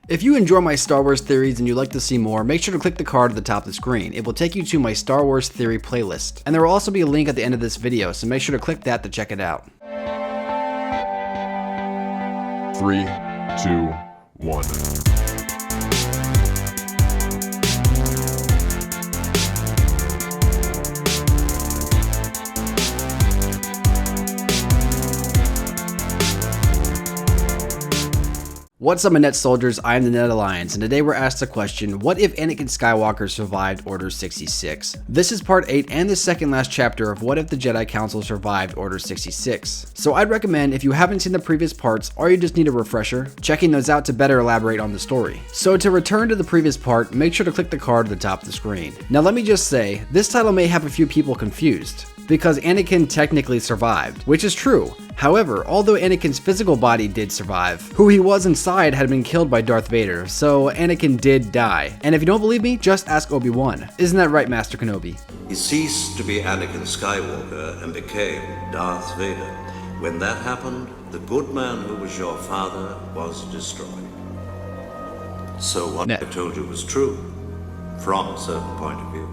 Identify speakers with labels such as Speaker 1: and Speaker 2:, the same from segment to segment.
Speaker 1: If you enjoy my Star Wars theories and you'd like to see more, make sure to click the card at the top of the screen. It will take you to my Star Wars theory playlist. And there will also be a link at the end of this video, so make sure to click that to check it out.
Speaker 2: 3, 2, 1.
Speaker 1: What's up, my Net Soldiers? I am the Net Alliance, and today we're asked the question, what if Anakin Skywalker survived Order 66? This is part 8 and the second last chapter of what if the Jedi Council survived Order 66. So I'd recommend, if you haven't seen the previous parts or you just need a refresher, checking those out to better elaborate on the story. So to return to the previous part, make sure to click the card at the top of the screen. Now let me just say, this title may have a few people confused, because Anakin technically survived, which is true. However, although Anakin's physical body did survive, who he was inside had been killed by Darth Vader, so Anakin did die. And if you don't believe me, just ask Obi-Wan. Isn't that right, Master Kenobi?
Speaker 3: He ceased to be Anakin Skywalker and became Darth Vader. When that happened, the good man who was your father was destroyed. So what I told you was true, from a certain point of view.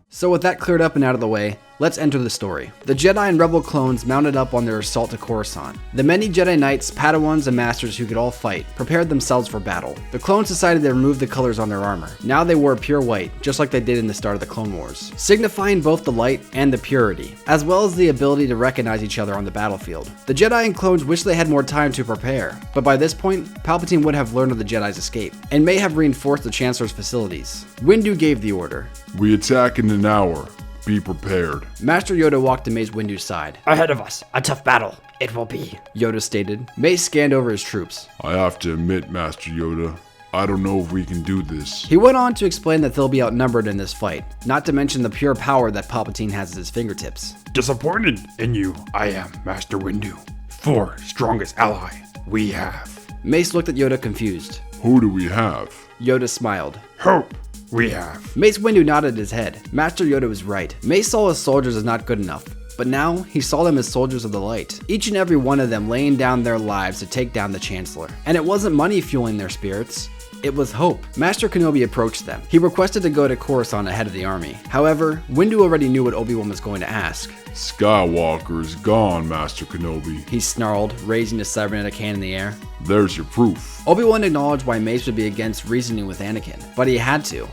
Speaker 1: So with that cleared up and out of the way, let's enter the story. The Jedi and Rebel clones mounted up on their assault to Coruscant. The many Jedi Knights, Padawans, and Masters who could all fight prepared themselves for battle. The clones decided to remove the colors on their armor. Now they wore pure white, just like they did in the start of the Clone Wars, signifying both the light and the purity, as well as the ability to recognize each other on the battlefield. The Jedi and clones wished they had more time to prepare, but by this point, Palpatine would have learned of the Jedi's escape, and may have reinforced the Chancellor's facilities. Windu gave the order.
Speaker 2: We attack in an hour. Be prepared.
Speaker 1: Master Yoda walked to Mace Windu's side.
Speaker 4: Ahead of us, a tough battle. It will be,
Speaker 1: Yoda stated. Mace scanned over his troops.
Speaker 2: I have to admit, Master Yoda, I don't know if we can do this.
Speaker 1: He went on to explain that they'll be outnumbered in this fight, not to mention the pure power that Palpatine has at his fingertips.
Speaker 4: Disappointed in you, I am, Master Windu. For strongest ally we have.
Speaker 1: Mace looked at Yoda confused.
Speaker 2: Who do we have?
Speaker 1: Yoda smiled.
Speaker 4: Hope we have.
Speaker 1: Mace Windu nodded his head. Master Yoda was right. Mace saw his soldiers as not good enough, but now he saw them as soldiers of the light. Each and every one of them laying down their lives to take down the Chancellor. And it wasn't money fueling their spirits. It was hope. Master Kenobi approached them. He requested to go to Coruscant ahead of the army. However, Windu already knew what Obi-Wan was going to ask.
Speaker 2: Skywalker is gone, Master Kenobi.
Speaker 1: He snarled, raising his cybernetic hand in the air.
Speaker 2: There's your proof.
Speaker 1: Obi-Wan acknowledged why Mace would be against reasoning with Anakin, but he had to.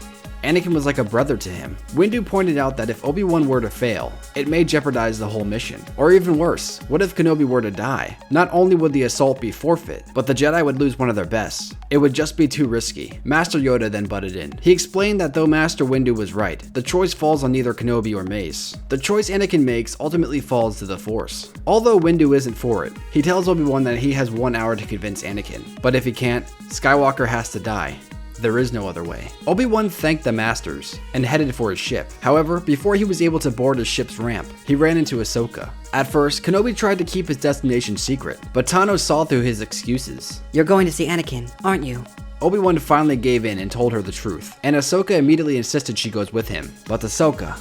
Speaker 1: Anakin was like a brother to him. Windu pointed out that if Obi-Wan were to fail, it may jeopardize the whole mission. Or even worse, what if Kenobi were to die? Not only would the assault be forfeit, but the Jedi would lose one of their best. It would just be too risky. Master Yoda then butted in. He explained that though Master Windu was right, the choice falls on neither Kenobi or Mace. The choice Anakin makes ultimately falls to the Force. Although Windu isn't for it, he tells Obi-Wan that he has 1 hour to convince Anakin. But if he can't, Skywalker has to die. There is no other way. Obi-Wan thanked the Masters and headed for his ship. However, before he was able to board his ship's ramp, he ran into Ahsoka. At first, Kenobi tried to keep his destination secret, but Tano saw through his excuses.
Speaker 5: You're going to see Anakin, aren't you?
Speaker 1: Obi-Wan finally gave in and told her the truth, and Ahsoka immediately insisted she goes with him. But Ahsoka,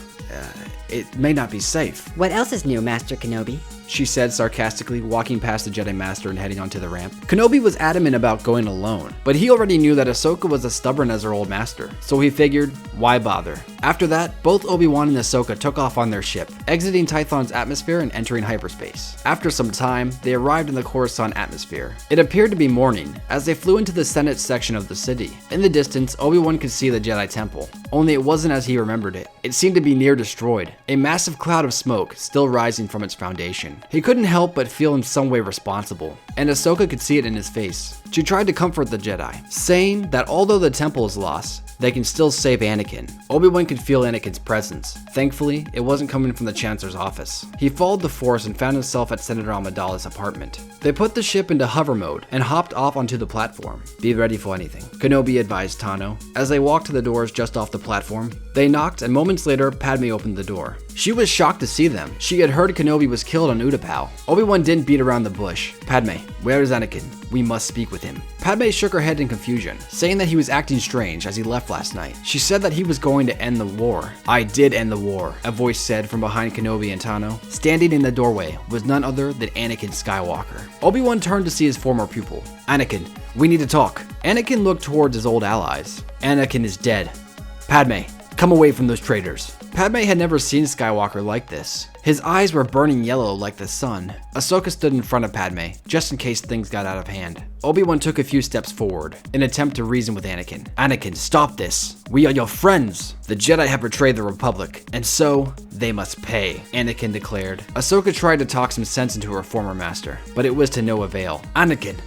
Speaker 1: it may not be safe.
Speaker 5: What else is new, Master Kenobi?
Speaker 1: She said sarcastically, walking past the Jedi Master and heading onto the ramp. Kenobi was adamant about going alone, but he already knew that Ahsoka was as stubborn as her old master, so he figured, why bother? After that, both Obi-Wan and Ahsoka took off on their ship, exiting Tython's atmosphere and entering hyperspace. After some time, they arrived in the Coruscant atmosphere. It appeared to be morning, as they flew into the Senate section of the city. In the distance, Obi-Wan could see the Jedi Temple, only it wasn't as he remembered it. It seemed to be near destroyed, a massive cloud of smoke still rising from its foundation. He couldn't help but feel in some way responsible, and Ahsoka could see it in his face. She tried to comfort the Jedi, saying that although the temple is lost, they can still save Anakin. Obi-Wan could feel Anakin's presence. Thankfully, it wasn't coming from the Chancellor's office. He followed the Force and found himself at Senator Amidala's apartment. They put the ship into hover mode and hopped off onto the platform. Be ready for anything, Kenobi advised Tano. As they walked to the doors just off the platform, they knocked, and moments later, Padmé opened the door. She was shocked to see them. She had heard Kenobi was killed on Utapau. Obi-Wan didn't beat around the bush. Padmé, where is Anakin? We must speak with him. Padmé shook her head in confusion, saying that he was acting strange as he left last night. She said that he was going to end the war. I did end the war, a voice said from behind Kenobi and Tano. Standing in the doorway was none other than Anakin Skywalker. Obi-Wan turned to see his former pupil. Anakin, we need to talk. Anakin looked towards his old allies. Anakin is dead. Padmé, come away from those traitors. Padmé had never seen Skywalker like this. His eyes were burning yellow like the sun. Ahsoka stood in front of Padmé, just in case things got out of hand. Obi-Wan took a few steps forward, in an attempt to reason with Anakin. Anakin, stop this. We are your friends. The Jedi have betrayed the Republic, and so, they must pay, Anakin declared. Ahsoka tried to talk some sense into her former master, but it was to no avail. Anakin,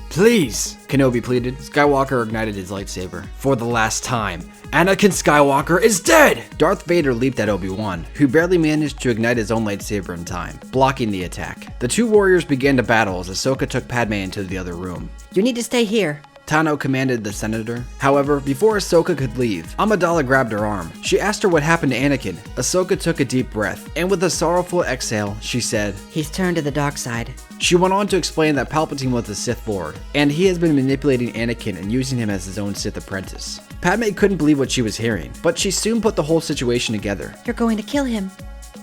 Speaker 1: please, Kenobi pleaded. Skywalker ignited his lightsaber. For the last time, Anakin Skywalker is dead! Darth Vader leaped at Obi-Wan, who barely managed to ignite his own lightsaber in time, blocking the attack. The two warriors began to battle as Ahsoka took Padmé into the other room.
Speaker 5: You need to stay here.
Speaker 1: Tano commanded the senator. However, before Ahsoka could leave, Amidala grabbed her arm. She asked her what happened to Anakin. Ahsoka took a deep breath, and with a sorrowful exhale, she said,
Speaker 5: He's turned to the dark side.
Speaker 1: She went on to explain that Palpatine was the Sith Lord, and he has been manipulating Anakin and using him as his own Sith apprentice. Padmé couldn't believe what she was hearing, but she soon put the whole situation together.
Speaker 5: You're going to kill him,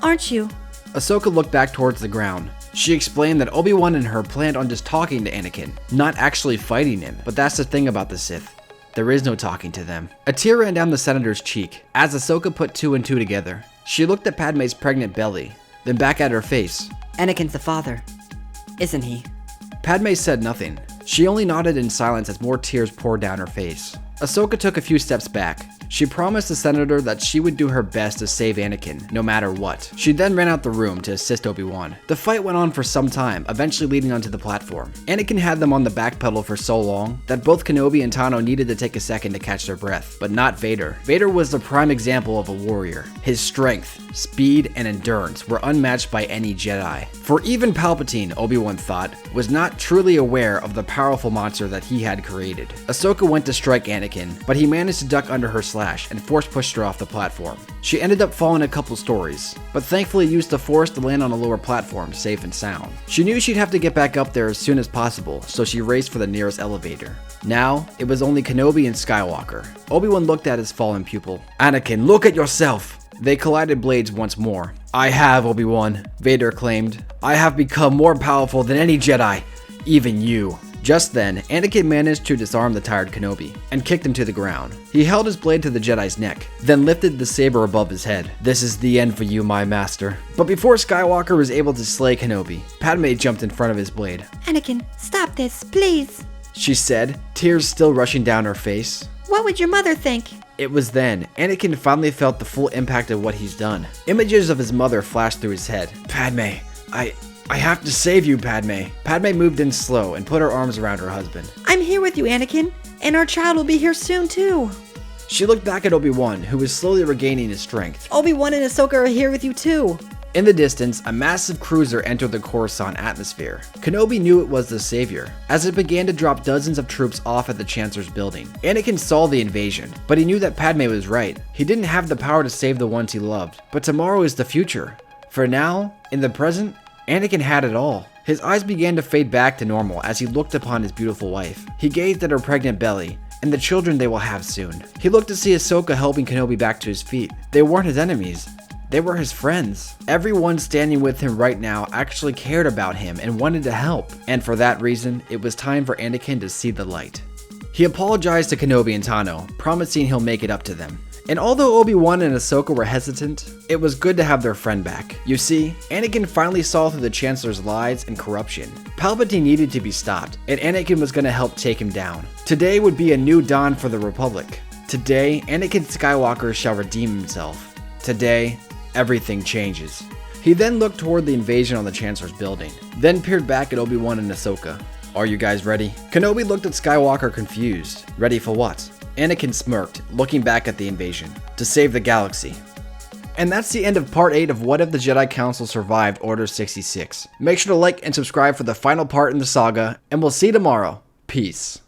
Speaker 5: aren't you?
Speaker 1: Ahsoka looked back towards the ground. She explained that Obi-Wan and her planned on just talking to Anakin, not actually fighting him. But that's the thing about the Sith. There is no talking to them. A tear ran down the senator's cheek as Ahsoka put two and two together. She looked at Padmé's pregnant belly, then back at her face.
Speaker 5: Anakin's the father, isn't he?
Speaker 1: Padmé said nothing. She only nodded in silence as more tears poured down her face. Ahsoka took a few steps back. She promised the senator that she would do her best to save Anakin, no matter what. She then ran out the room to assist Obi-Wan. The fight went on for some time, eventually leading onto the platform. Anakin had them on the back pedal for so long that both Kenobi and Tano needed to take a second to catch their breath, but not Vader. Vader was the prime example of a warrior. His strength, speed, and endurance were unmatched by any Jedi. For even Palpatine, Obi-Wan thought, was not truly aware of the powerful monster that he had created. Ahsoka went to strike Anakin, but he managed to duck under her slash and force pushed her off the platform. She ended up falling a couple stories, but thankfully used the force to land on a lower platform safe and sound. She knew she'd have to get back up there as soon as possible, so she raced for the nearest elevator. Now, it was only Kenobi and Skywalker. Obi-Wan looked at his fallen pupil. Anakin, look at yourself! They collided blades once more. I have, Obi-Wan, Vader claimed. I have become more powerful than any Jedi, even you. Just then, Anakin managed to disarm the tired Kenobi and kicked him to the ground. He held his blade to the Jedi's neck, then lifted the saber above his head. This is the end for you, my master. But before Skywalker was able to slay Kenobi, Padmé jumped in front of his blade.
Speaker 6: Anakin, stop this, please.
Speaker 1: She said, tears still rushing down her face.
Speaker 6: What would your mother think?
Speaker 1: It was then Anakin finally felt the full impact of what he's done. Images of his mother flashed through his head. Padmé, I have to save you, Padmé. Padmé moved in slow and put her arms around her husband.
Speaker 6: I'm here with you, Anakin, and our child will be here soon too.
Speaker 1: She looked back at Obi-Wan, who was slowly regaining his strength.
Speaker 6: Obi-Wan and Ahsoka are here with you too.
Speaker 1: In the distance, a massive cruiser entered the Coruscant atmosphere. Kenobi knew it was the savior, as it began to drop dozens of troops off at the Chancellor's building. Anakin saw the invasion, but he knew that Padmé was right. He didn't have the power to save the ones he loved, but tomorrow is the future. For now, in the present, Anakin had it all. His eyes began to fade back to normal as he looked upon his beautiful wife. He gazed at her pregnant belly, and the children they will have soon. He looked to see Ahsoka helping Kenobi back to his feet. They weren't his enemies. They were his friends. Everyone standing with him right now actually cared about him and wanted to help. And for that reason, it was time for Anakin to see the light. He apologized to Kenobi and Tano, promising he'll make it up to them. And although Obi-Wan and Ahsoka were hesitant, it was good to have their friend back. You see, Anakin finally saw through the Chancellor's lies and corruption. Palpatine needed to be stopped, and Anakin was going to help take him down. Today would be a new dawn for the Republic. Today, Anakin Skywalker shall redeem himself. Today, everything changes. He then looked toward the invasion on the Chancellor's building, then peered back at Obi-Wan and Ahsoka. Are you guys ready? Kenobi looked at Skywalker confused. Ready for what? Anakin smirked, looking back at the invasion. To save the galaxy. And that's the end of part 8 of What If the Jedi Council Survived Order 66. Make sure to like and subscribe for the final part in the saga, and we'll see you tomorrow. Peace.